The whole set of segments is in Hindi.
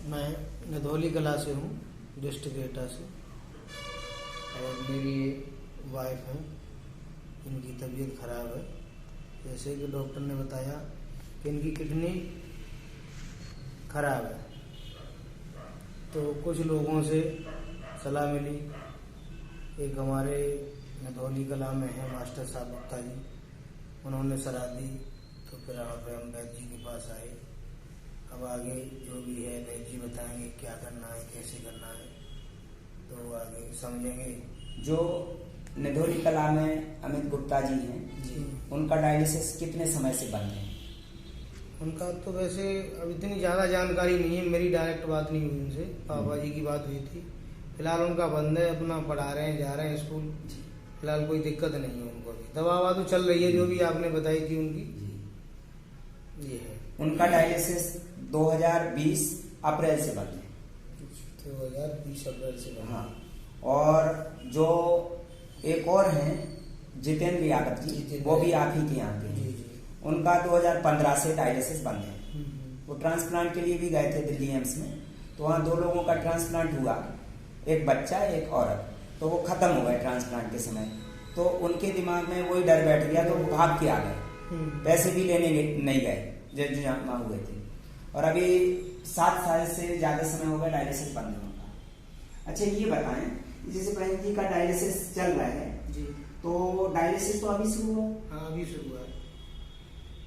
मैं नधौली कला से हूँ, डिस्ट्रिक्ट एटा से। और मेरी वाइफ है, इनकी तबीयत खराब है। जैसे कि डॉक्टर ने बताया कि इनकी किडनी खराब है, तो कुछ लोगों से सलाह मिली। एक हमारे नधौली कला में है मास्टर साहब गुप्ता जी, उन्होंने सलाह दी, तो फिर हम वैद्य जी के पास आए। अब आगे जो भी है वैद्य जी बताएंगे क्या करना है, कैसे करना है, तो आगे समझेंगे। जो नधौली कला में अमित गुप्ता जी हैं जी, उनका डायलिसिस कितने समय से बंद है? उनका तो वैसे अब इतनी ज़्यादा जानकारी नहीं है, मेरी डायरेक्ट बात नहीं हुई उनसे, पापा जी की बात हुई थी। फिलहाल उनका बंद है, अपना पढ़ा रहे हैं, जा रहे हैं स्कूल। फिलहाल कोई दिक्कत नहीं है उनको, अभी दवा तो चल रही है जो भी आपने बताई थी उनकी। ये है, उनका डायलिसिस 2020 अप्रैल से बंद है। 2020 अप्रैल से बंद। हाँ, और जो एक और हैं जितेंद्र यादव जी, वो भी आप ही के यहाँ के हैं, उनका 2015 से डायलिसिस बंद है। वो ट्रांसप्लांट के लिए भी गए थे दिल्ली एम्स में, तो वहाँ 2 लोगों का ट्रांसप्लांट हुआ, एक बच्चा एक औरत, तो वो खत्म हो गए ट्रांसप्लांट के समय। तो उनके दिमाग में वही डर बैठ गया, तो वो भाग के आ गए, पैसे भी लेने नहीं गए जो जमा हुए थे। और अभी 7 साल से ज्यादा समय हो गया डायलिसिस बंद है उनका। अच्छा ये बताएं, जैसे बहन जी का डायलिसिस चल रहा है जी, तो डायलिसिस तो अभी शुरू हुआ? हाँ अभी शुरू हुआ है।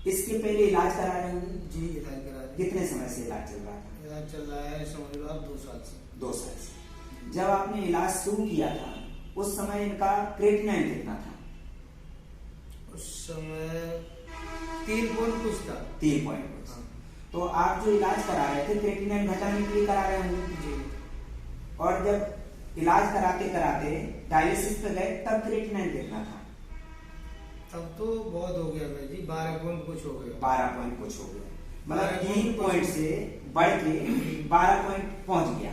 इसके पहले इलाज करा रहे होंगे? जी इलाज करा रहे हैं। कितने समय से इलाज चल रहा था? इलाज चल रहा है समझ लो आप 2 साल से। 2 साल से। जब आपने इलाज शुरू किया था उस समय इनका क्रेटिनाइन कितना था? उस समय 3 पॉइंट कुछ था। 3 पॉइंट कुछ। तो आप जो इलाज करा रहे थे क्रेटिनाइन घटाने के लिए करा रहे होंगे जी। और जब इलाज कराते कराते डायलिसिस पे गए तब क्रेटिनाइन कितना था? तब तो बहुत हो गया भाई जी, 12 पॉइंट कुछ हो गया। 12 पॉइंट कुछ हो गया, मतलब 3 पॉइंट से बढ़ के 12 पॉइंट पहुंच गया।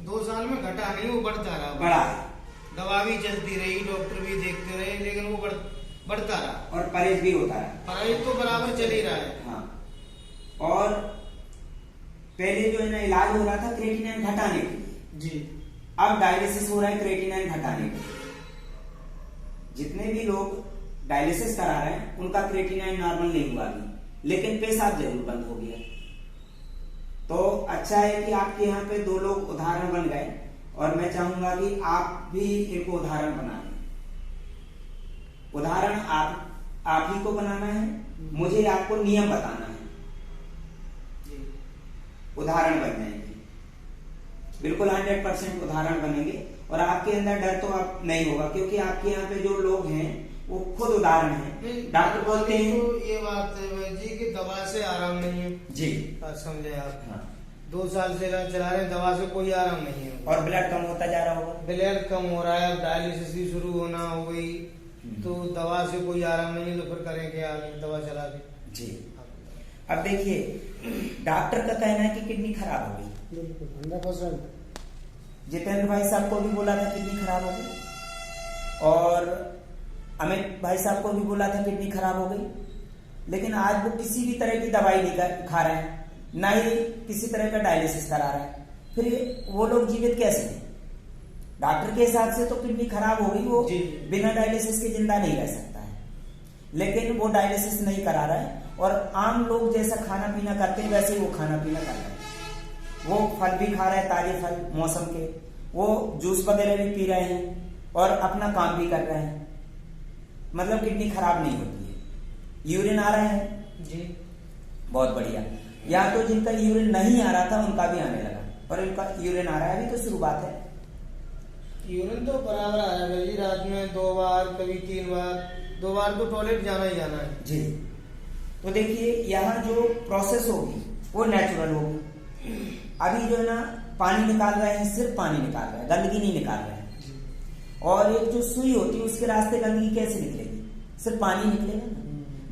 2 साल में घटा नहीं, वो बढ़ता रहा। बढ़ा, दवा भी चलती रही, डॉक्टर भी देखते रहे, लेकिन वो बढ़ता रहा। और परहेज भी होता रहा। परहेज तो बराबर चल ही रहा है। हाँ, और पहले जो है ना इलाज हो रहा था क्रेटिनाइन घटाने के लिए जी, अब डायलिसिस हो रहा है क्रेटिनाइन घटाने के लिए। जितने भी लोग डायलिसिस करा रहे हैं उनका क्रेटिनाइन नॉर्मल नहीं हुआ अभी, लेकिन पेशाब जरूर बंद हो गया। तो अच्छा है कि आपके यहाँ पे 2 लोग उदाहरण बन गए, और मैं चाहूंगा कि आप भी इनको उदाहरण बना लें। उदाहरण आप ही को बनाना है, मुझे आपको नियम बताना है, उदाहरण बन जाएंगे, बिल्कुल 100% उदाहरण बनेंगे। और आपके अंदर डर तो आप नहीं होगा, क्योंकि आपके यहाँ पे जो लोग हैं वो खुद उदाहरण हैं। डॉक्टर बोलते हैं तो ये बात है जी कि दवा से आराम नहीं है जी, बात समझे आप। हाँ। 2 साल से इलाज चला रहे हैं, दवा से कोई आराम नहीं है। और ब्लड कम होता जा रहा होगा? ब्लड कम हो रहा है, अब डायलिसिस भी शुरू होना हो गई, तो दवा से कोई आराम नहीं है, तो फिर करें क्या आगे दवा चला के जी। अब देखिए, डॉक्टर का कहना है कि किडनी खराब हो गई। 100%। जितेंद्र भाई साहब को भी बोला था किडनी खराब हो गई, और अमित भाई साहब को भी बोला था किडनी खराब हो गई, लेकिन आज वो किसी भी तरह की दवाई नहीं खा रहे हैं, ना ही किसी तरह का डायलिसिस करा रहे हैं। फिर वो लोग जीवित कैसे हैं? डॉक्टर के हिसाब से तो किडनी खराब हो गई, वो बिना डायलिसिस के जिंदा नहीं रह सकता है, लेकिन वो डायलिसिस नहीं करा रहा है। और आम लोग जैसा खाना पीना करते हैं वैसे ही वो खाना पीना कर रहे हैं। वो फल भी खा रहे हैं, ताजे फल मौसम के, वो जूस वगैरह भी पी रहे हैं और अपना काम भी कर रहे हैं, मतलब किडनी खराब नहीं होती है। यूरिन आ रहा है जी, बहुत बढ़िया। या तो जिनका यूरिन नहीं आ रहा था उनका भी आने लगा, और इनका यूरिन आ रहा है, अभी तो शुरुआत है। यूरिन तो बराबर आया भाई जी, रात में 2 बार, कभी 3 बार, 2 बार तो टॉयलेट जाना ही जाना है जी। तो देखिए, यहाँ जो प्रोसेस होगी वो नेचुरल होगी। अभी जो है ना पानी निकाल रहे हैं, सिर्फ पानी निकाल रहे हैं, गंदगी नहीं निकाल रहे हैं। और एक जो सुई होती है उसके रास्ते गंदगी कैसे निकलेगी? सिर्फ पानी निकलेगा ना,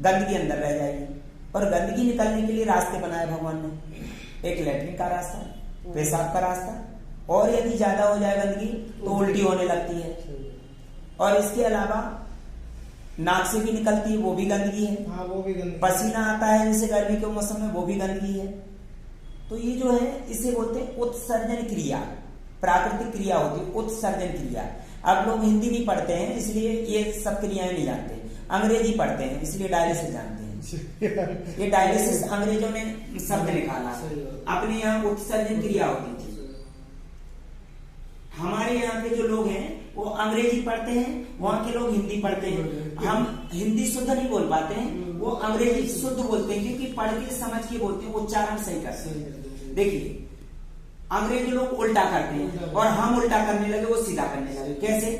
गंदगी अंदर रह जाएगी। और गंदगी निकलने के लिए रास्ते बनाए भगवान ने, एक लैट्रिन का रास्ता, पेशाब का रास्ता, और यदि ज्यादा हो जाए गंदगी तो उल्टी होने लगती है। और इसके अलावा नाक से भी निकलती है, वो भी गंदगी है। हाँ, वो भी गंदगी। पसीना आता है जैसे गर्मी के मौसम में, वो भी गंदगी है। तो ये जो है इसे बोलते हैं उत्सर्जन क्रिया, प्राकृतिक क्रिया होती है उत्सर्जन क्रिया। अब लोग हिंदी नहीं पढ़ते हैं इसलिए ये सब क्रियाएं नहीं जानते, अंग्रेजी पढ़ते हैं इसलिए डायलिसिस जानते हैं। ये डायलिसिस अंग्रेजों ने शब्द निकाला, अपने यहाँ उत्सर्जन क्रिया होती थी। हमारे यहाँ के जो लोग हैं वो अंग्रेजी पढ़ते हैं, वहां के लोग हिंदी पढ़ते हैं। हम हिंदी शुद्ध नहीं बोल पाते हैं, वो अंग्रेजी शुद्ध बोलते हैं क्योंकि पढ़ के समझ के बोलते हैं, उच्चारण सही करते हैं। देखिए अंग्रेजी लोग उल्टा करते हैं और हम उल्टा करने लगे, वो सीधा करने लगे। कैसे?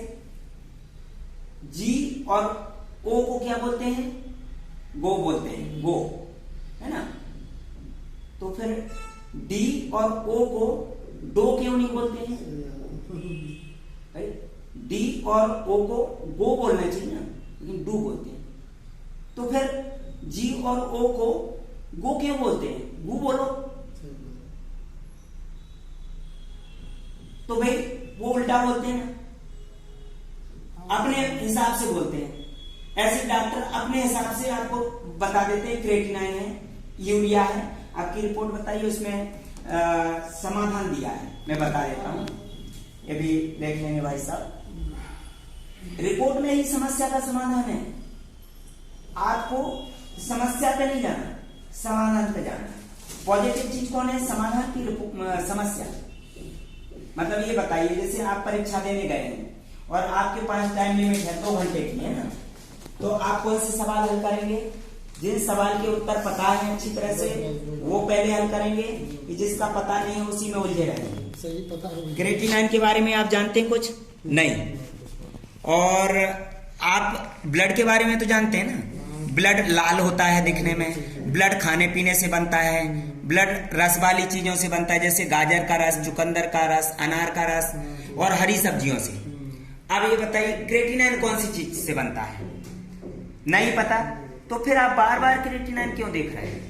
जी और ओ को क्या बोलते हैं? गो बोलते हैं, गो, है ना। तो फिर डी और ओ को डो क्यों नहीं बोलते हैं? डी और ओ को गो बोलना चाहिए ना, लेकिन डू बोलते हैं। तो फिर जी और ओ को गो क्यों बोलते हैं? गु बोलो। तो भाई वो उल्टा बोलते हैं ना, अपने हिसाब से बोलते हैं। ऐसे डॉक्टर अपने हिसाब से आपको बता देते हैं क्रिएटिनाइन है, यूरिया है। आपकी रिपोर्ट बताइए, उसमें समाधान दिया है, मैं बता देता हूं, ये भी देख लेंगे भाई साहब। रिपोर्ट में ही समस्या का समाधान है। आपको समस्या पे नहीं जाना, समाधान पे जाना। पॉजिटिव चीज कौन है? समाधान की समस्या। मतलब ये बताइए, जैसे आप परीक्षा देने गए हैं और आपके पास टाइम लिमिट है 2 घंटे की, है ना, तो आप कौन से सवाल हल करेंगे? जिन सवाल के उत्तर पता है अच्छी तरह से वो पहले हल करेंगे, जिसका पता नहीं है उसी में उलझे रहेंगे। सही पता है। क्रिएटिनाइन के बारे में आप जानते हैं कुछ? नहीं। और आप ब्लड के बारे में तो जानते हैं ना, ब्लड लाल होता है दिखने में, ब्लड खाने पीने से बनता है, ब्लड रस वाली चीजों से बनता है, जैसे गाजर का रस, चुकंदर का रस, अनार का रस और हरी सब्जियों से। अब ये बताइए क्रिएटिनाइन कौन सी चीज से बनता है? नहीं पता, तो फिर आप बार बार क्रिएटिनाइन क्यों देख रहे हैं?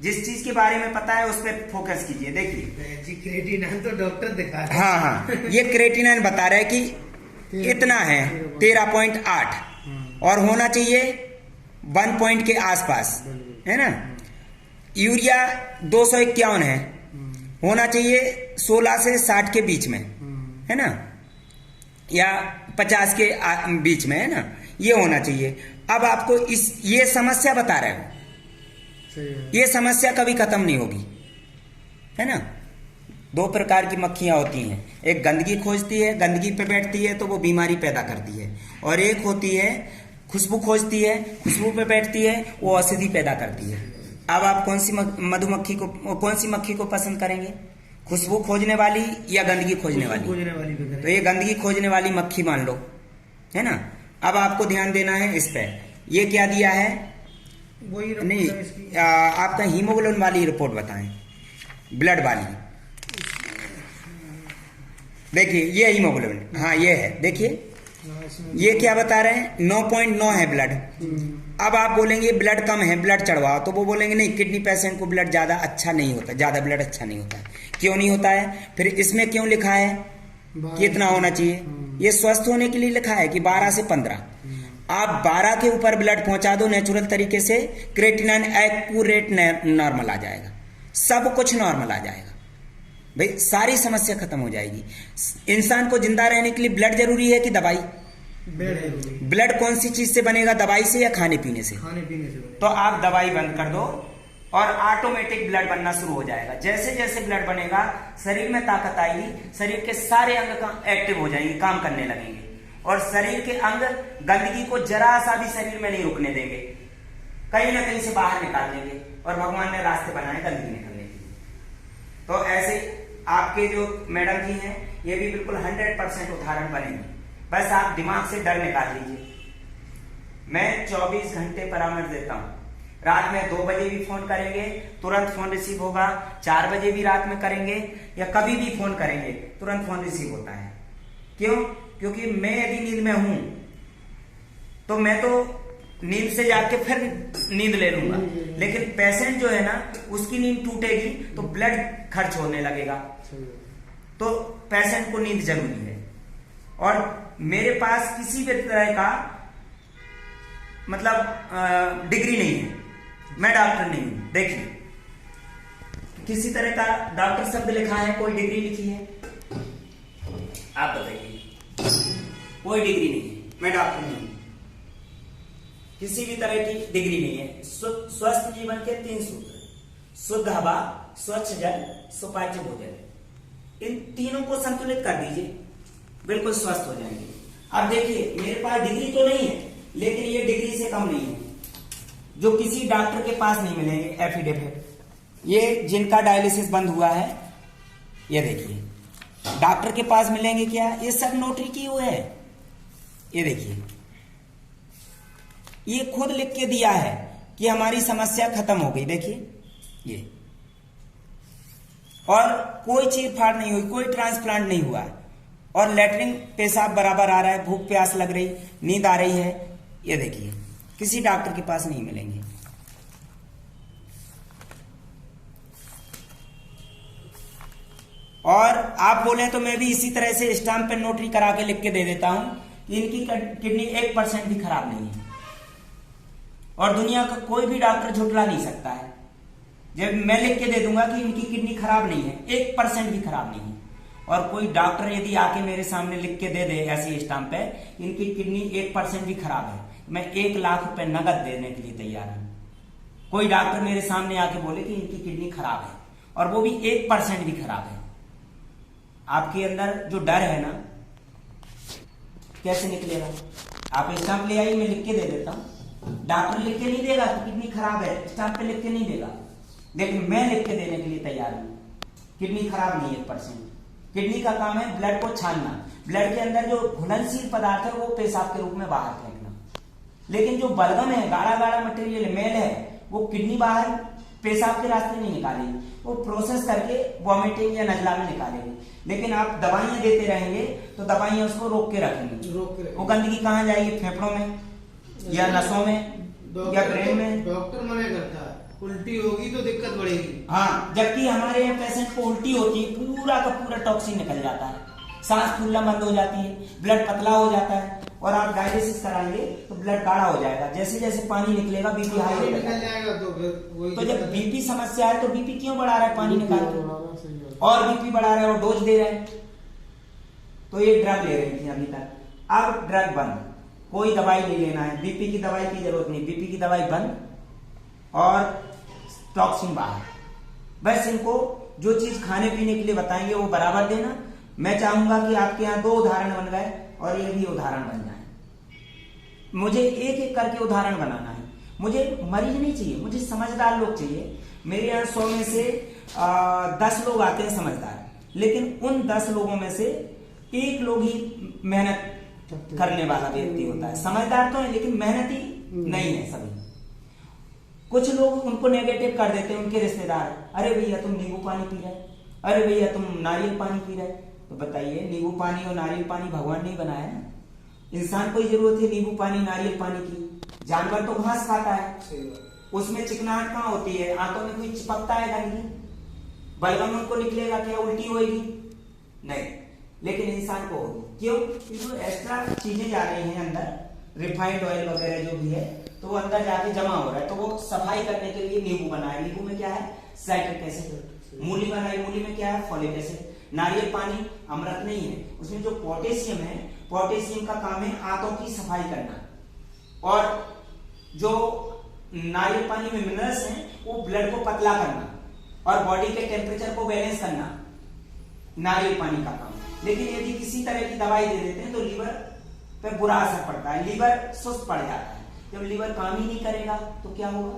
जिस चीज के बारे में पता है उस पर फोकस कीजिए। देखिए जी क्रिएटिनाइन तो डॉक्टर दिखा रहे हैं। हाँ, ये क्रिएटिनाइन बता रहा है कि इतना है 13.8 और होना चाहिए 1 पॉइंट के आसपास, है ना। यूरिया 251 है, होना चाहिए 16 से 60 के बीच में, है ना, या 50 के बीच में, है ना, ये होना चाहिए। अब आपको ये समस्या बता रहे हो, ये समस्या कभी खत्म नहीं होगी, है ना। 2 प्रकार की मक्खियां होती हैं, एक गंदगी खोजती है, गंदगी पे बैठती है तो वो बीमारी पैदा करती है, और एक होती है खुशबू खोजती है, खुशबू पे बैठती है, वो औषधि पैदा करती है। अब आप कौन सी मधुमक्खी को, कौन सी मक्खी को पसंद करेंगे? खुशबू खोजने वाली या गंदगी खोजने वाली? तो ये गंदगी खोजने वाली मक्खी मान लो, है ना। अब आपको ध्यान देना है इस पे। ये क्या दिया है? नहीं, आपका हीमोग्लोबिन वाली रिपोर्ट बताएं, ब्लड वाली। देखिए ये हीमोग्लोबिन, हाँ ये है, देखिए ये क्या बता रहे हैं? 9.9 है ब्लड। अब आप बोलेंगे ब्लड कम है, ब्लड चढ़वाओ, तो वो बोलेंगे नहीं, किडनी पेशेंट को ब्लड ज्यादा अच्छा नहीं होता, ज्यादा ब्लड अच्छा नहीं होता है। क्यों नहीं होता है? फिर इसमें क्यों लिखा है कितना होना चाहिए? ये स्वस्थ होने के लिए लिखा है कि 12 से 15। आप 12 के ऊपर ब्लड पहुंचा दो नेचुरल तरीके से, क्रिएटिनाइन एक्यूरेट नॉर्मल आ जाएगा, सब कुछ नॉर्मल आ जाएगा भाई, सारी समस्या खत्म हो जाएगी। इंसान को जिंदा रहने के लिए ब्लड जरूरी है कि दवाई? ब्लड कौन सी चीज से बनेगा? दवाई से या खाने पीने से? खाने पीने से। तो आप दवाई बंद कर दो और ऑटोमेटिक ब्लड बनना शुरू हो जाएगा। जैसे जैसे ब्लड बनेगा शरीर में ताकत आएगी, शरीर के सारे अंग एक्टिव हो जाएंगे, काम करने लगेंगे, और शरीर के अंग गंदगी को जरा सा भी शरीर में नहीं रुकने देंगे, कहीं ना कहीं से बाहर निकाल देंगे, और भगवान ने रास्ते बनाए गंदगी निकलने के। तो ऐसे आपके जो मैडम जी हैं ये भी बिल्कुल 100% उदाहरण बनेंगे। बस आप दिमाग से डर निकाल लीजिए। मैं 24 घंटे परामर्श देता हूं। रात में 2 बजे भी फोन करेंगे तुरंत फोन रिसीव होगा, 4 बजे भी रात में करेंगे या कभी भी फोन करेंगे तुरंत फोन रिसीव होता है। क्यों? क्योंकि मैं यदि नींद में हूं तो मैं तो नींद से जाके फिर नींद ले लूंगा, लेकिन पेशेंट जो है ना उसकी नींद टूटेगी तो ब्लड खर्च होने लगेगा, तो पेशेंट को नींद जरूरी है। और मेरे पास किसी भी तरह का मतलब डिग्री नहीं है, मैं डॉक्टर नहीं हूं। देखिए किसी तरह का डॉक्टर शब्द लिखा है, कोई डिग्री लिखी है? आप बताइए। कोई डिग्री नहीं है, मैं डॉक्टर नहीं हूं, किसी भी तरह की डिग्री नहीं है। स्वस्थ जीवन के 3 सूत्र: शुद्ध हवा, स्वच्छ जल, सुपाच्य भोजन। इन तीनों को संतुलित कर दीजिए, बिल्कुल स्वस्थ हो जाएंगे। अब देखिए, मेरे पास डिग्री तो नहीं है, लेकिन ये डिग्री से कम नहीं है, जो किसी डॉक्टर के पास नहीं मिलेंगे एफिडेविट। ये जिनका डायलिसिस बंद हुआ है, ये देखिए, डॉक्टर के पास मिलेंगे क्या? ये सब नोटरी की हुए है। ये देखिए, ये खुद लिख के दिया है कि हमारी समस्या खत्म हो गई। देखिए ये, और कोई चीर फाड़ नहीं हुई, कोई ट्रांसप्लांट नहीं हुआ, और लेटरिन पेशाब बराबर आ रहा है, भूख प्यास लग रही, नींद आ रही है। ये देखिए, किसी डॉक्टर के पास नहीं मिलेंगे। और आप बोले तो मैं भी इसी तरह से स्टाम्प पे नोटरी करा के लिख के दे देता हूं कि इनकी किडनी 1% भी खराब नहीं है, और दुनिया का कोई भी डॉक्टर झुठला नहीं सकता है। जब मैं लिख के दे दूंगा कि इनकी किडनी खराब नहीं है, 1% भी खराब नहीं है, और कोई डॉक्टर यदि आके मेरे सामने लिख के दे दे ऐसी स्टाम्प पे इनकी किडनी 1% भी खराब है, मैं 1 लाख रुपए नगद देने के लिए तैयार हूं। कोई डॉक्टर मेरे सामने आके बोले कि इनकी किडनी खराब है, और वो भी 1% भी खराब है। आपके अंदर जो डर है ना, कैसे निकलेगा? आप स्टाम्प ले आइए, मैं लिख के दे देता हूं। डॉक्टर लिख के नहीं देगा कि किडनी खराब है, स्टाम्प पे लिख के नहीं देगा, लेकिन मैं लिख के देने के लिए तैयार हूं। किडनी खराब नहीं है 1%। किडनी का काम है ब्लड को छानना, ब्लड के अंदर जो घुलनशील पदार्थ है वो पेशाब के रूप में बाहर फेंकना। लेकिन जो बलगम है, गाढ़ा गाढ़ा मटेरियल मेल है, वो किडनी बाहर पेशाब के रास्ते नहीं निकालेगी, वो प्रोसेस करके वॉमिटिंग या नजला में निकालेगी। लेकिन आप दवाइयां देते रहेंगे तो दवाइयां उसको रोक के रखेंगी। वो गंदगी कहाँ जाएगी? फेफड़ों में या नसों में या ब्रेन में। डॉक्टर मना करता है, उल्टी होगी तो दिक्कत बढ़ेगी। हाँ, जबकि हमारे यहाँ पेशेंट को उल्टी होती है, पूरा का पूरा टॉक्सिन निकल जाता है, सांस फूलना बंद हो जाती है, ब्लड पतला हो जाता है, और आप डायलिसिस कराएंगे तो ब्लड गाढ़ा हो जाएगा। जैसे जैसे पानी निकलेगा बीपी हाई हो जाएगा। तो जब बीपी समस्या है तो बीपी क्यों बढ़ा रहा है? पानी निकाल के, और बीपी बढ़ा रहा है और डोज दे रहे हैं। तो ये ड्रग ले रही थी अभी तक, अब ड्रग बंद, कोई दवाई नहीं लेना है, बीपी की दवाई की जरूरत नहीं, बीपी की दवाई बंद और टॉक्सिन बाहर। बस इनको जो चीज खाने पीने के लिए बताएंगे वो बराबर देना। मैं चाहूंगा कि आपके यहाँ 2 उदाहरण बन गए और ये भी उदाहरण बन जाए। मुझे एक एक करके उदाहरण बनाना है। मुझे मरीज नहीं चाहिए, मुझे समझदार लोग चाहिए। मेरे यहाँ 100 में से 10 लोग आते हैं समझदार, लेकिन उन 10 लोगों में से 1 लोग ही मेहनत करने वाला व्यक्ति होता है। समझदार तो है लेकिन मेहनती नहीं है सभी। कुछ लोग उनको नेगेटिव कर देते हैं, उनके रिश्तेदार, अरे भैया तुम नींबू पानी पी रहे, अरे भैया तुम नारियल पानी पी रहे। तो बताइए, नींबू पानी और नारियल पानी भगवान नहीं बनाया ना। इंसान को ही जरूरत है नींबू पानी नारियल पानी की। जानवर तो घास खाता है, उसमें चिकनाहट कहाँ होती है? आंतों में कोई चिपकता है गंदगी? बलगम उनको निकलेगा क्या? उल्टी होगी? नहीं, लेकिन इंसान को होगी। क्यों? क्योंकि एक्स्ट्रा चीजें जा रही हैं अंदर, रिफाइंड ऑयल वगैरह जो भी है, तो वो अंदर जाके जमा हो रहा है। तो वो सफाई करने के लिए नींबू बनाया। नींबू में क्या है? Citric acid. मूली बनाई, मूली में क्या है? Folic acid. नारियल पानी अमृत नहीं है, उसमें जो पोटेशियम है, पोटेशियम का काम है आंतों की सफाई करना, और जो नारियल पानी में मिनरल्स हैं वो ब्लड को पतला करना और बॉडी के टेम्परेचर को बैलेंस करना, नारियल पानी का काम। लेकिन यदि किसी तरह की दवाई दे देते हैं तो लीवर पे बुरा असर पड़ता है, लीवर सुस्त पड़ जाता है। जब लीवर काम ही नहीं करेगा तो क्या होगा?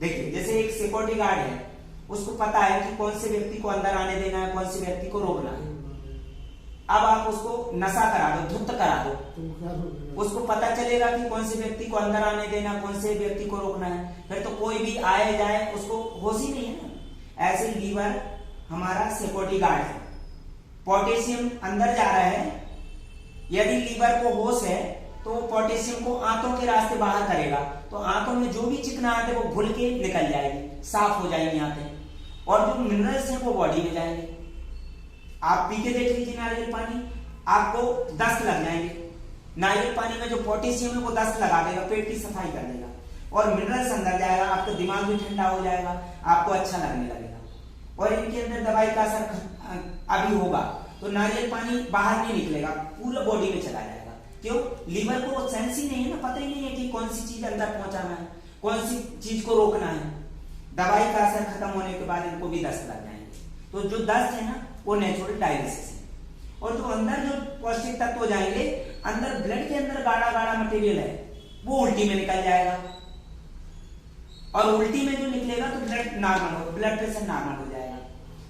देखिए, जैसे एक सिक्योरिटी गार्ड है, उसको पता है कि कौन से व्यक्ति को अंदर आने देना है, कौन से व्यक्ति को रोकना है। अब आप उसको नशा करा दो, धुत करा दो, उसको पता चलेगा कि कौन से व्यक्ति को अंदर आने देना, कौन से व्यक्ति को रोकना है। फिर तो कोई भी आए जाए उसको होश ही नहीं है ना। ऐसे लीवर हमारा सिक्योरिटी गार्ड है, पोटेशियम अंदर जा रहा है। यदि लीवर को होश है तो वो पोटेशियम को आंतों के रास्ते बाहर करेगा, तो आंतों में जो भी चिकनाहट है वो घुल के निकल जाएगी, साफ हो जाएंगी आंतें, और जो मिनरल्स हैं वो बॉडी में जाएंगे। आप पी के देख लीजिए नारियल पानी, आपको दस्त लग जाएंगे। नारियल पानी में जो पोटेशियम है वो दस्त लगा देगा, पेट की सफाई कर देगा। और मिनरल्स अंदर जाएगा, आपका दिमाग भी ठंडा हो जाएगा, आपको अच्छा लगने लगेगा। और इनके अंदर दवाई का असर अभी होगा तो नारियल पानी बाहर नहीं निकलेगा, पूरा बॉडी में चला जाएगा। क्यों? लीवर को सेंस ही नहीं है ना, पता ही नहीं है कि कौन सी चीज अंदर पहुंचाना है, कौन सी चीज को रोकना है। दवाई का असर खत्म होने के बाद इनको भी दस्त लग जाएंगे। तो जो दस्त है ना वो नेचुरल डायलिसिस है। और जो अंदर जो पौष्टिक तत्व जाएंगे, अंदर ब्लड के अंदर गाढ़ा गाढ़ा मटेरियल है वो उल्टी में निकल जाएगा, और उल्टी में जो निकलेगा तो ब्लड नॉर्मल हो, ब्लड प्रेशर नॉर्मल हो जाएगा,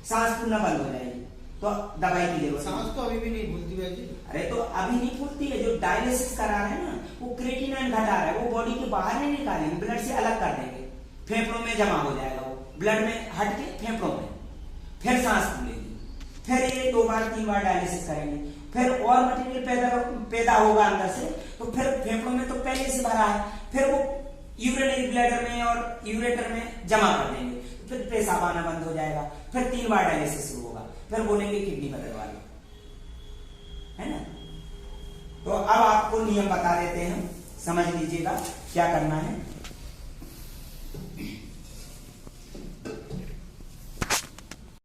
सांस फूलना बंद हो जाएगी, तो दवाई की जरूरत। सांस तो अभी भी नहीं फूलती है जी। अरे तो अभी नहीं फूलती है, जो डायलिसिस करा रहे हैं ना वो क्रिएटिनिन घटा रहा है, वो बॉडी के बाहर नहीं निकालेंगे, ब्लड से अलग कर देंगे, फेफड़ों में जमा हो जाएगा, वो ब्लड में हट के फेफड़ों में, फिर सांस फूलेगी, फिर ये 2 बार 3 बार डायलिसिस करेंगे, फिर और मटेरियल पैदा होगा अंदर से, तो फिर फेफड़ों में तो पहले से भरा है, फिर वो यूरिनरी ब्लैडर में और यूरेटर में जमा कर देंगे, तो फिर पेशाब आना बंद हो जाएगा, फिर 3 बार डायलिसिस शुरू होगा, फिर बोलेंगे किडनी बदलवा लो, है ना। तो अब आपको नियम बता देते हैं, समझ लीजिएगा क्या करना है।